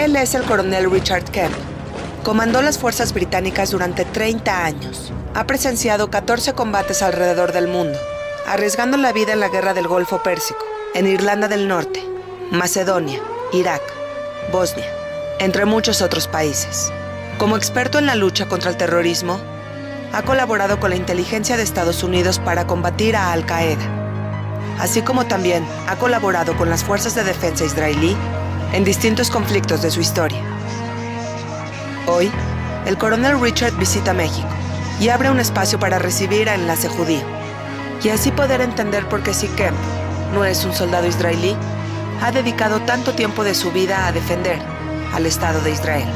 Él es el Coronel Richard Kemp. Comandó las fuerzas británicas durante 30 años. Ha presenciado 14 combates alrededor del mundo, arriesgando la vida en la guerra del Golfo Pérsico, en Irlanda del Norte, Macedonia, Irak, Bosnia, entre muchos otros países. Como experto en la lucha contra el terrorismo, ha colaborado con la inteligencia de Estados Unidos para combatir a Al Qaeda, así como también ha colaborado con las fuerzas de defensa israelí en distintos conflictos de su historia. Hoy, el coronel Richard visita México y abre un espacio para recibir a Enlace Judío, y así poder entender por qué si Kemp no es un soldado israelí, ha dedicado tanto tiempo de su vida a defender al Estado de Israel.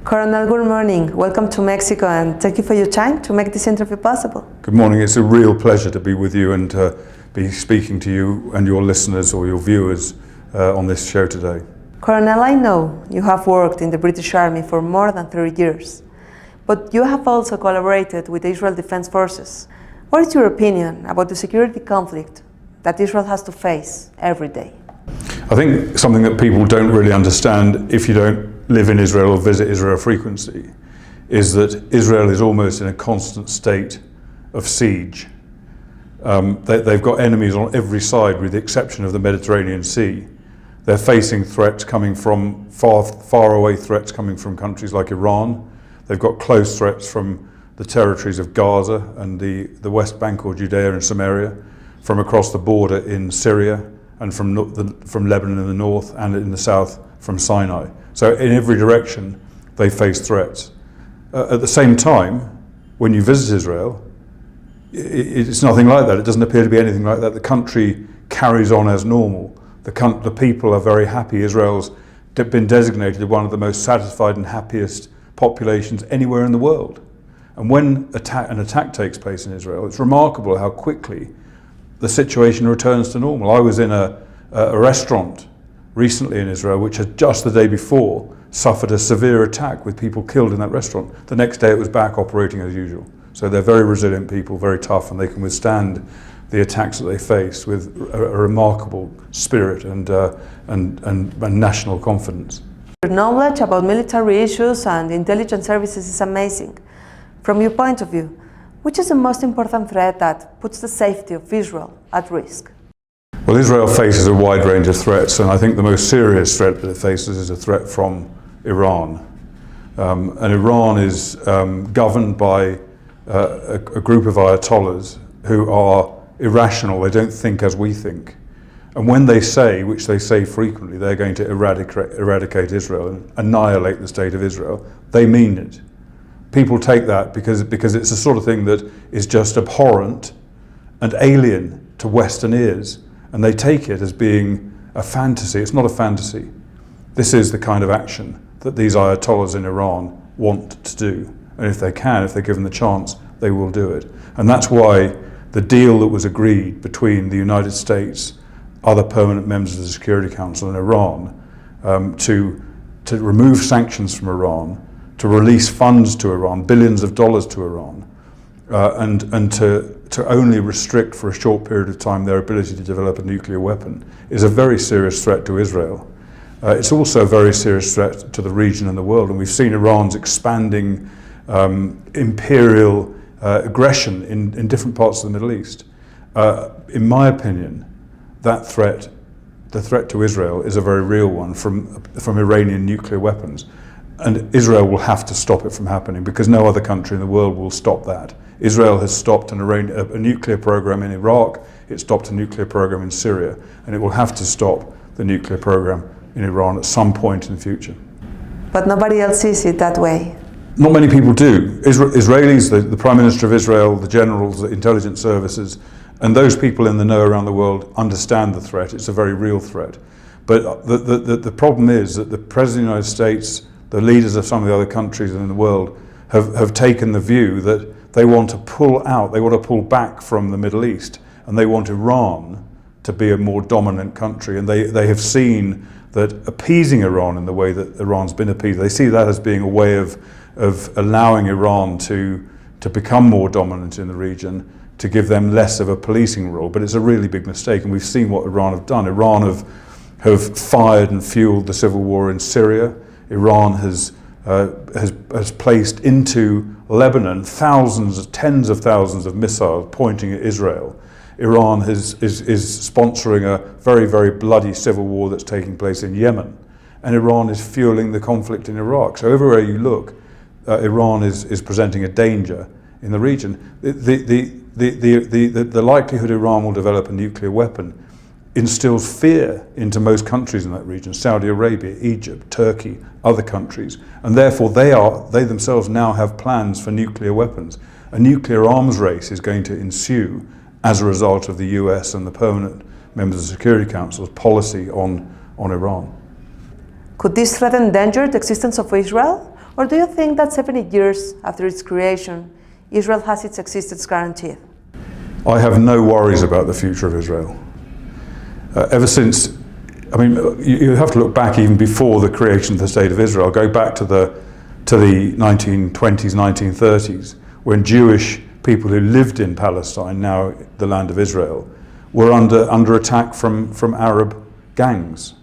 Colonel, good morning. Welcome to Mexico and thank you for your time to make this interview possible. Good morning. It's a real pleasure to be with you and to be speaking to you and your listeners or your viewers on this show today. Colonel, I know you have worked in the British Army for more than 30 years, but you have also collaborated with the Israel Defense Forces. What is your opinion about the security conflict that Israel has to face every day? I think something that people don't really understand if you don't live in Israel or visit Israel frequently is that Israel is almost in a constant state of siege. They've got enemies on every side with the exception of the Mediterranean Sea. They're facing threats coming from far away threats coming from countries like Iran. They've got close threats from the territories of Gaza and the West Bank or Judea and Samaria, from across the border in Syria and from Lebanon in the north and in the south from Sinai. So in every direction they face threats. At the same time, when you visit Israel, it's nothing like that. It doesn't appear to be anything like that. The country carries on as normal. The people are very happy. Israel's been designated one of the most satisfied and happiest populations anywhere in the world. And when an attack takes place in Israel, it's remarkable how quickly the situation returns to normal. I was in a restaurant recently in Israel, which had just the day before suffered a severe attack with people killed in that restaurant. The next day it was back operating as usual. So they're very resilient people, very tough, and they can withstand the attacks that they face with a remarkable spirit and national confidence. Your knowledge about military issues and intelligence services is amazing. From your point of view, which is the most important threat that puts the safety of Israel at risk? Well, Israel faces a wide range of threats, and I think the most serious threat that it faces is a threat from Iran. And Iran is governed by a group of ayatollahs who are irrational. They don't think as we think. And when they say, which they say frequently, they're going to eradicate Israel and annihilate the state of Israel, they mean it. People take that because it's the sort of thing that is just abhorrent and alien to Western ears. And they take it as being a fantasy. It's not a fantasy. This is the kind of action that these ayatollahs in Iran want to do. And if they're given the chance, they will do it. And that's why the deal that was agreed between the United States, other permanent members of the Security Council and Iran, to remove sanctions from Iran, to release funds to Iran, billions of dollars to Iran, and to only restrict for a short period of time their ability to develop a nuclear weapon is a very serious threat to Israel. It's also a very serious threat to the region and the world, and we've seen Iran's expanding imperial aggression in different parts of the Middle East. In my opinion, that threat, the threat to Israel, is a very real one from Iranian nuclear weapons. And Israel will have to stop it from happening because no other country in the world will stop that. Israel has stopped a nuclear program in Iraq, it stopped a nuclear program in Syria, and it will have to stop the nuclear program in Iran at some point in the future. But nobody else sees it that way. Not many people do. Israelis, the Prime Minister of Israel, the generals, the intelligence services, and those people in the know around the world understand the threat. It's a very real threat. But the problem is that the President of the United States, the leaders of some of the other countries in the world have taken the view that they want to pull out, they want to pull back from the Middle East, and they want Iran to be a more dominant country. And they have seen that appeasing Iran in the way that Iran's been appeased, they see that as being a way of allowing Iran to become more dominant in the region, to give them less of a policing role. But it's a really big mistake, and we've seen what Iran have done. Iran have fired and fueled the civil war in Syria. Iran has placed into Lebanon thousands, tens of thousands of missiles pointing at Israel. Iran is sponsoring a very, very bloody civil war that's taking place in Yemen. And Iran is fueling the conflict in Iraq. So everywhere you look, Iran is presenting a danger in the region. The likelihood Iran will develop a nuclear weapon instills fear into most countries in that region, Saudi Arabia, Egypt, Turkey, other countries, and therefore they themselves now have plans for nuclear weapons. A nuclear arms race is going to ensue as a result of the US and the permanent members of the Security Council's policy on Iran. Could this threaten endanger the existence of Israel? Or do you think that 70 years after its creation, Israel has its existence guaranteed? I have no worries about the future of Israel. Ever since, I mean, you have to look back even before the creation of the State of Israel. Go back to the 1920s, 1930s, when Jewish people who lived in Palestine, now the land of Israel, were under attack from Arab gangs.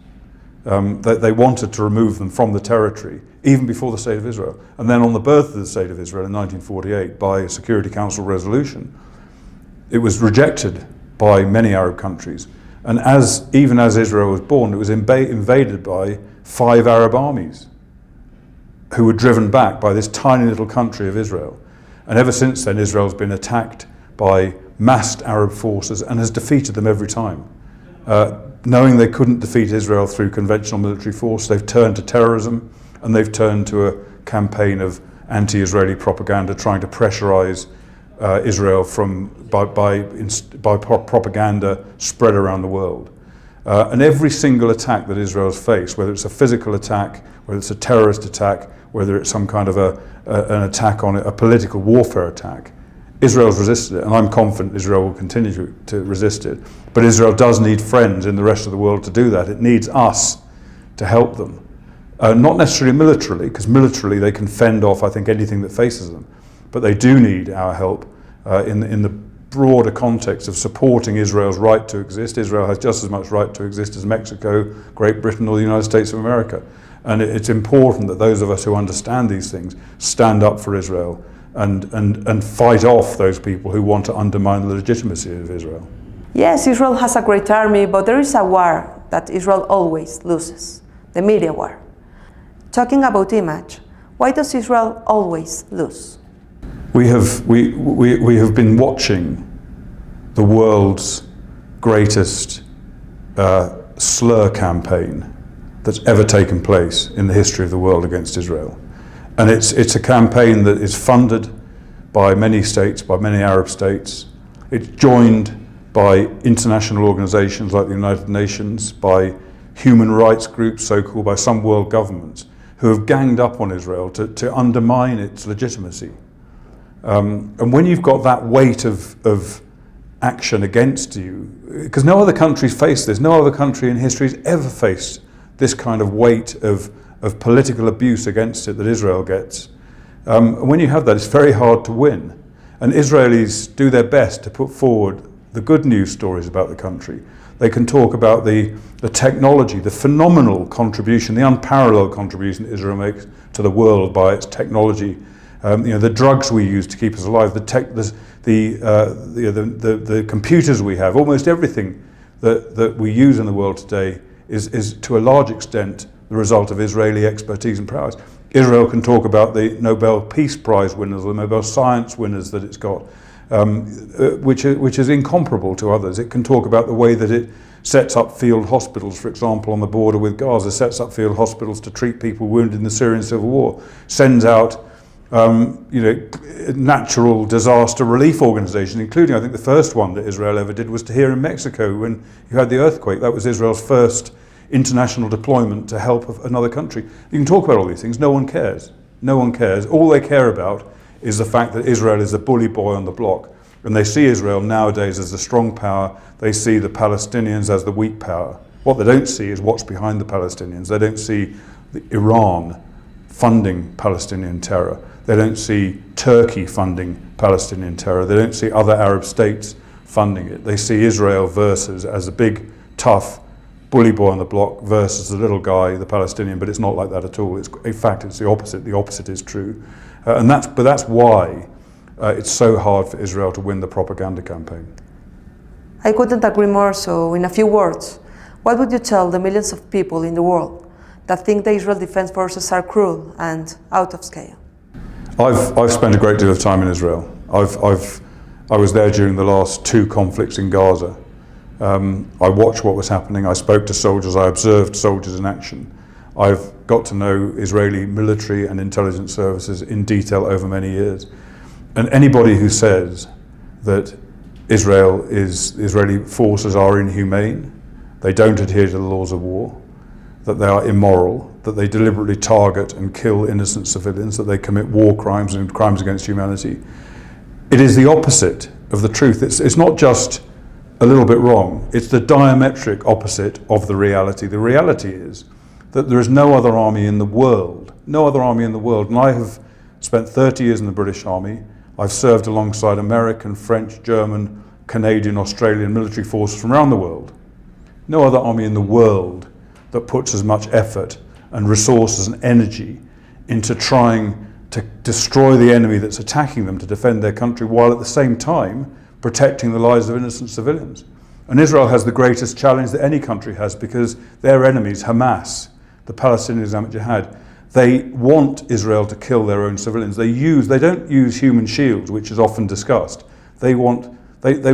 They wanted to remove them from the territory, even before the State of Israel. And then on the birth of the State of Israel in 1948, by a Security Council resolution, it was rejected by many Arab countries. And even as Israel was born, it was invaded by 5 Arab armies who were driven back by this tiny little country of Israel. And ever since then, Israel's been attacked by massed Arab forces and has defeated them every time. Knowing they couldn't defeat Israel through conventional military force, they've turned to terrorism, and they've turned to a campaign of anti-Israeli propaganda, trying to pressurize Israel by propaganda spread around the world. And every single attack that Israel's faced, whether it's a physical attack, whether it's a terrorist attack, whether it's some kind of an attack on a political warfare attack, Israel's resisted it, and I'm confident Israel will continue to resist it. But Israel does need friends in the rest of the world to do that. It needs us to help them. Not necessarily militarily, because militarily they can fend off, I think, anything that faces them. But they do need our help in the broader context of supporting Israel's right to exist. Israel has just as much right to exist as Mexico, Great Britain, or the United States of America. And it's important that those of us who understand these things stand up for Israel and fight off those people who want to undermine the legitimacy of Israel. Yes, Israel has a great army, but there is a war that Israel always loses, the media war. Talking about image, why does Israel always lose? We have been watching the world's greatest slur campaign that's ever taken place in the history of the world against Israel. And it's a campaign that is funded by many states, by many Arab states. It's joined by international organizations like the United Nations, by human rights groups, so-called, by some world governments, who have ganged up on Israel to undermine its legitimacy. And when you've got that weight of action against you, because no other country's faced this, no other country in history has ever faced this kind of weight of political abuse against it that Israel gets. And when you have that, it's very hard to win. And Israelis do their best to put forward the good news stories about the country. They can talk about the technology, the phenomenal contribution, the unparalleled contribution that Israel makes to the world by its technology. The drugs we use to keep us alive, the computers we have, almost everything that we use in the world today is to a large extent the result of Israeli expertise and prowess. Israel can talk about the Nobel Peace Prize winners, the Nobel Science winners that it's got, which is incomparable to others. It can talk about the way that it sets up field hospitals, for example, on the border with Gaza, sets up field hospitals to treat people wounded in the Syrian civil war, sends out natural disaster relief organizations, including, I think, the first one that Israel ever did was here in Mexico when you had the earthquake. That was Israel's first international deployment to help another country. You can talk about all these things, no one cares. No one cares. All they care about is the fact that Israel is the bully boy on the block. And they see Israel nowadays as the strong power. They see the Palestinians as the weak power. What they don't see is what's behind the Palestinians. They don't see Iran funding Palestinian terror. They don't see Turkey funding Palestinian terror. They don't see other Arab states funding it. They see Israel versus as a big, tough, bully boy on the block versus the little guy, the Palestinian, but it's not like that at all. In fact, it's the opposite. The opposite is true. But that's why it's so hard for Israel to win the propaganda campaign. I couldn't agree more. So in a few words, what would you tell the millions of people in the world that think the Israel Defense Forces are cruel and out of scale? I've spent a great deal of time in Israel. I was there during the last 2 conflicts in Gaza. I watched what was happening. I spoke to soldiers. I observed soldiers in action. I've got to know Israeli military and intelligence services in detail over many years. And anybody who says that Israeli forces are inhumane, they don't adhere to the laws of war, that they are immoral, that they deliberately target and kill innocent civilians, that they commit war crimes and crimes against humanity, it is the opposite of the truth. It's not just a little bit wrong, it's the diametric opposite of the reality. The reality is that there is no other army in the world, and I have spent 30 years in the British Army. I've served alongside American, French, German, Canadian, Australian military forces from around the world. No other army in the world that puts as much effort and resources and energy into trying to destroy the enemy that's attacking them to defend their country, while at the same time protecting the lives of innocent civilians. And Israel has the greatest challenge that any country has, because their enemies, Hamas, the Palestinian Islamic Jihad, they want Israel to kill their own civilians. They don't use human shields, which is often discussed. They don't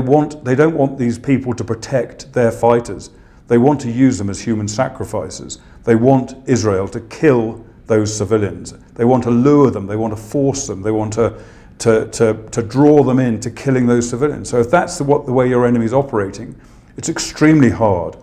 want these people to protect their fighters. They want to use them as human sacrifices. They want Israel to kill those civilians. They want to lure them. They want to force them. They want to draw them into killing those civilians. So if that's the way your enemy is operating, it's extremely hard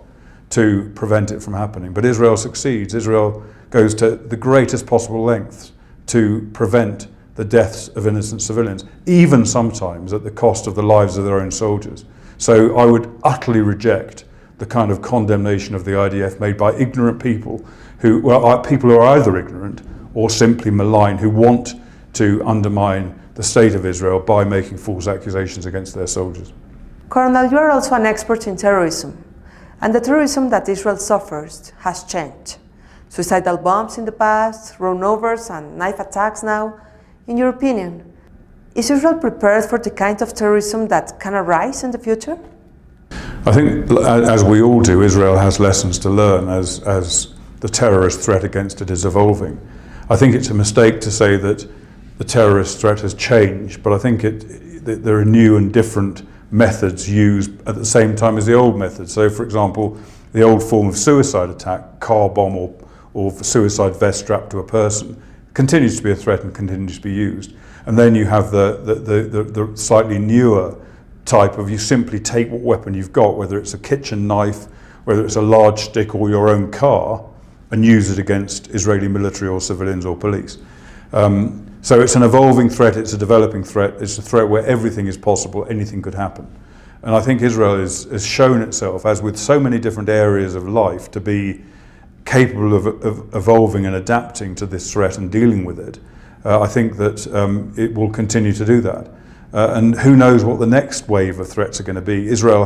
to prevent it from happening. But Israel succeeds. Israel goes to the greatest possible lengths to prevent the deaths of innocent civilians, even sometimes at the cost of the lives of their own soldiers. So I would utterly reject the kind of condemnation of the IDF made by ignorant people who are either ignorant or simply malign, who want to undermine the state of Israel by making false accusations against their soldiers. Colonel, you are also an expert in terrorism, and the terrorism that Israel suffers has changed. Suicidal bombs in the past, drone overs and knife attacks now. In your opinion, is Israel prepared for the kind of terrorism that can arise in the future? I think, as we all do, Israel has lessons to learn as the terrorist threat against it is evolving. I think it's a mistake to say that the terrorist threat has changed, but I think there are new and different methods used at the same time as the old methods. So, for example, the old form of suicide attack, car bomb or suicide vest strapped to a person, continues to be a threat and continues to be used. And then you have the slightly newer type of, you simply take what weapon you've got, whether it's a kitchen knife, whether it's a large stick or your own car, and use it against Israeli military or civilians or police. So it's an evolving threat, it's a developing threat, it's a threat where everything is possible, anything could happen. And I think Israel has shown itself, as with so many different areas of life, to be capable of evolving and adapting to this threat and dealing with it. I think that it will continue to do that. And who knows what the next wave of threats are going to be. Israel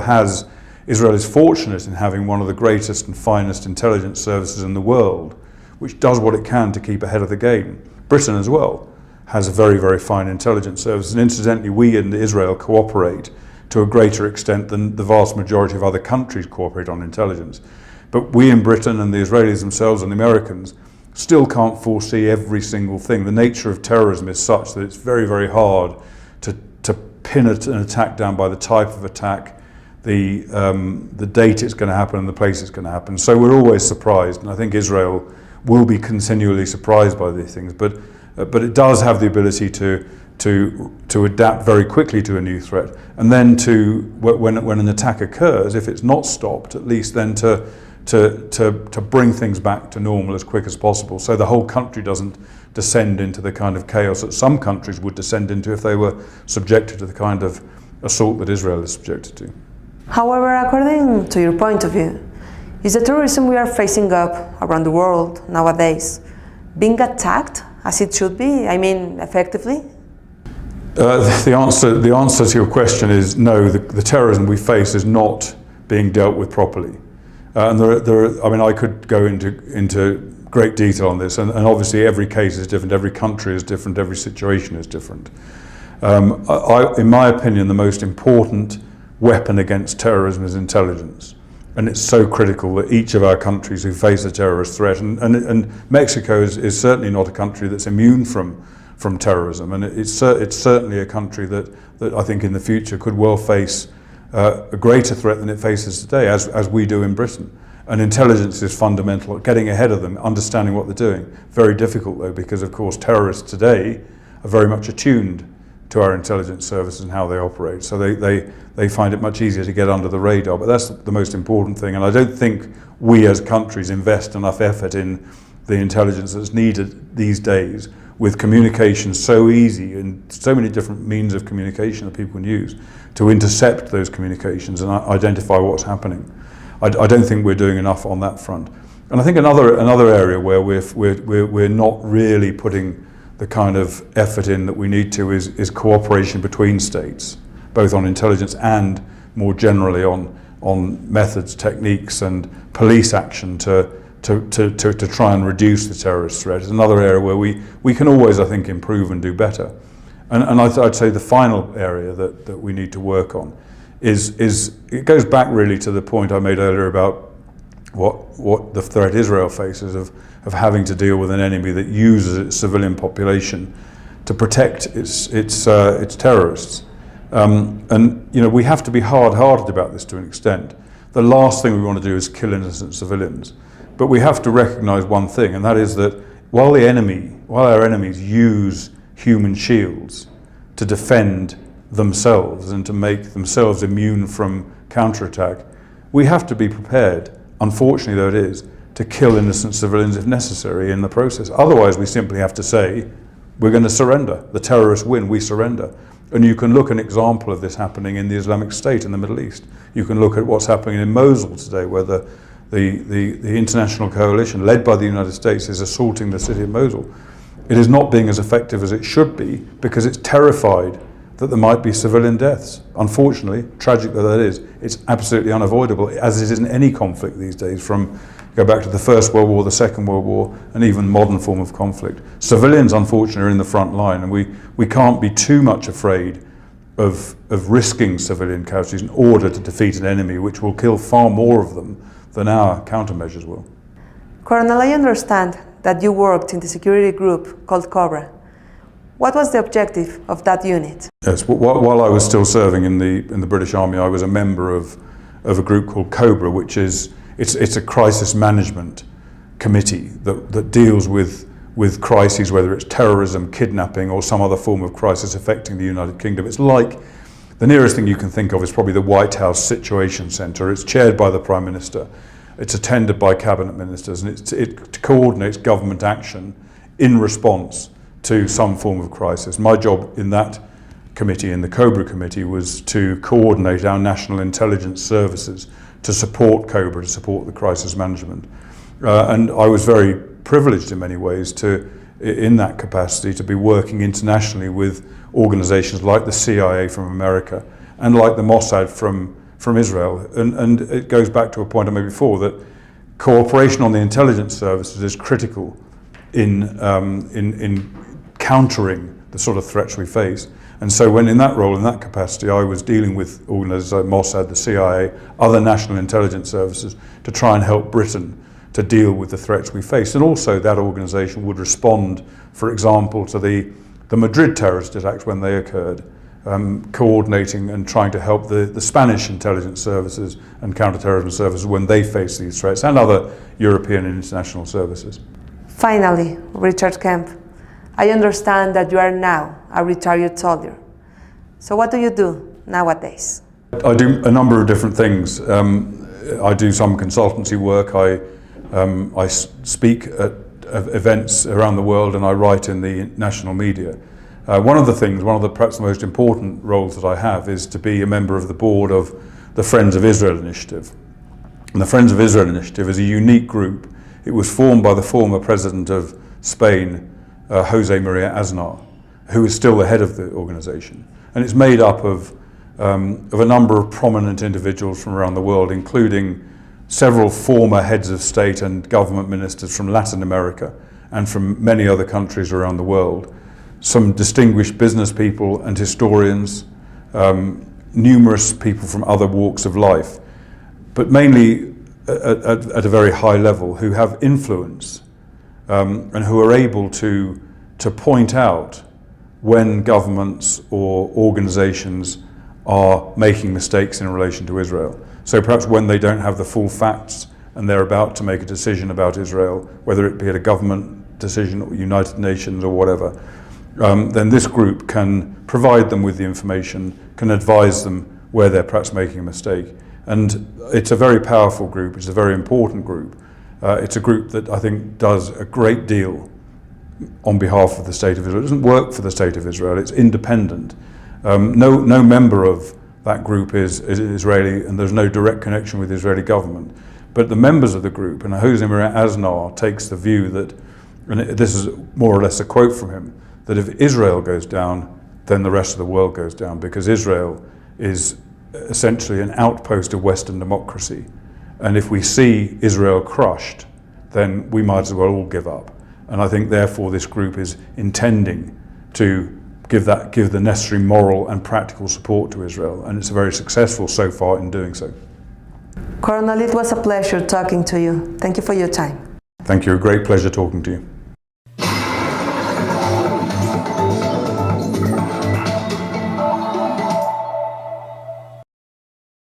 is fortunate in having one of the greatest and finest intelligence services in the world, which does what it can to keep ahead of the game. Britain as well has a very, very fine intelligence service. And incidentally, we in Israel cooperate to a greater extent than the vast majority of other countries cooperate on intelligence. But we in Britain and the Israelis themselves and the Americans still can't foresee every single thing. The nature of terrorism is such that it's very, very hard to pin an attack down by the type of attack, the date it's going to happen and the place it's going to happen. So we're always surprised, and I think Israel will be continually surprised by these things. But it does have the ability to adapt very quickly to a new threat, and then when an attack occurs, if it's not stopped, at least then to bring things back to normal as quick as possible, so the whole country doesn't descend into the kind of chaos that some countries would descend into if they were subjected to the kind of assault that Israel is subjected to. However, according to your point of view, is the terrorism we are facing up around the world nowadays being attacked as it should be? I mean, effectively? The answer to your question is no. The terrorism we face is not being dealt with properly. And I mean, I could go into great detail on this, and obviously every case is different, every country is different, every situation is different. In my opinion, the most important weapon against terrorism is intelligence. And it's so critical that each of our countries who face a terrorist threat, and Mexico is certainly not a country that's immune from terrorism, and it's certainly a country that I think in the future could well face a greater threat than it faces today, as we do in Britain. And intelligence is fundamental, getting ahead of them, understanding what they're doing. Very difficult though, because of course terrorists today are very much attuned to our intelligence services and how they operate. So they find it much easier to get under the radar, but that's the most important thing. And I don't think we as countries invest enough effort in the intelligence that's needed these days, with communication so easy and so many different means of communication that people can use to intercept those communications and identify what's happening. I don't think we're doing enough on that front. And I think another area where we're not really putting the kind of effort in that we need to is cooperation between states, both on intelligence and more generally on methods, techniques and police action to try and reduce the terrorist threat. It's another area where we can always, I think, improve and do better. And I'd say the final area that we need to work on is it goes back really to the point I made earlier about what the threat Israel faces of having to deal with an enemy that uses its civilian population to protect its terrorists. And you know, we have to be hard-hearted about this to an extent. The last thing we want to do is kill innocent civilians. But we have to recognize one thing, and that is that while our enemies use human shields to defend themselves and to make themselves immune from counterattack, we have to be prepared, unfortunately though it is, to kill innocent civilians if necessary in the process. Otherwise we simply have to say, we're going to surrender. The terrorists win, we surrender. And you can look at an example of this happening in the Islamic State in the Middle East. You can look at what's happening in Mosul today, where the international coalition led by the United States is assaulting the city of Mosul. It is not being as effective as it should be because it's terrified that there might be civilian deaths. Unfortunately, tragic though that is, it's absolutely unavoidable, as it is in any conflict these days, from go back to the First World War, the Second World War, and even modern form of conflict. Civilians, unfortunately, are in the front line, and we can't be too much afraid of risking civilian casualties in order to defeat an enemy which will kill far more of them than our countermeasures will. Colonel, I understand that you worked in the security group called Cobra. What was the objective of that unit? Yes, while I was still serving in the British Army, I was a member of a group called Cobra, which is it's a crisis management committee that deals with crises, whether it's terrorism, kidnapping, or some other form of crisis affecting the United Kingdom. It's like the nearest thing you can think of is probably the White House Situation Centre. It's chaired by the Prime Minister. It's attended by cabinet ministers, and it coordinates government action in response to some form of crisis. My job in that committee, in the Cobra committee, was to coordinate our national intelligence services to support Cobra, to support the crisis management. And I was very privileged in many ways in that capacity to be working internationally with organizations like the CIA from America and like the Mossad from Israel. And it goes back to a point I made before, that cooperation on the intelligence services is critical in countering the sort of threats we face. And so when in that role, in that capacity, I was dealing with organizations like Mossad, the CIA, other national intelligence services to try and help Britain to deal with the threats we face. And also that organization would respond, for example, to the Madrid terrorist attacks when they occurred, coordinating and trying to help the Spanish intelligence services and counterterrorism services when they face these threats, and other European and international services. Finally, Richard Kemp, I understand that you are now a retired soldier. So what do you do nowadays? I do a number of different things. I do some consultancy work. I speak at events around the world, and I write in the national media. One of the perhaps the most important roles that I have is to be a member of the board of the Friends of Israel Initiative. And the Friends of Israel Initiative is a unique group. It was formed by the former president of Spain, Jose Maria Aznar, who is still the head of the organization. And it's made up of a number of prominent individuals from around the world, including several former heads of state and government ministers from Latin America and from many other countries around the world, some distinguished business people and historians, numerous people from other walks of life, but mainly at a very high level, who have influence and who are able to point out when governments or organizations are making mistakes in relation to Israel. So perhaps when they don't have the full facts and they're about to make a decision about Israel, whether it be a government decision or United Nations or whatever, then this group can provide them with the information, can advise them where they're perhaps making a mistake. And it's a very powerful group, it's a very important group. It's a group that I think does a great deal on behalf of the State of Israel. It doesn't work for the State of Israel, it's independent. No member of that group is Israeli, and there's no direct connection with the Israeli government. But the members of the group, and Jose Maria Aznar takes the view that, and this is more or less a quote from him, that if Israel goes down, then the rest of the world goes down, because Israel is essentially an outpost of Western democracy. And if we see Israel crushed, then we might as well all give up. And I think therefore this group is intending to give the necessary moral and practical support to Israel, and it's very successful so far in doing so. Coronel, it was a pleasure talking to you. Thank you for your time. Thank you, a great pleasure talking to you.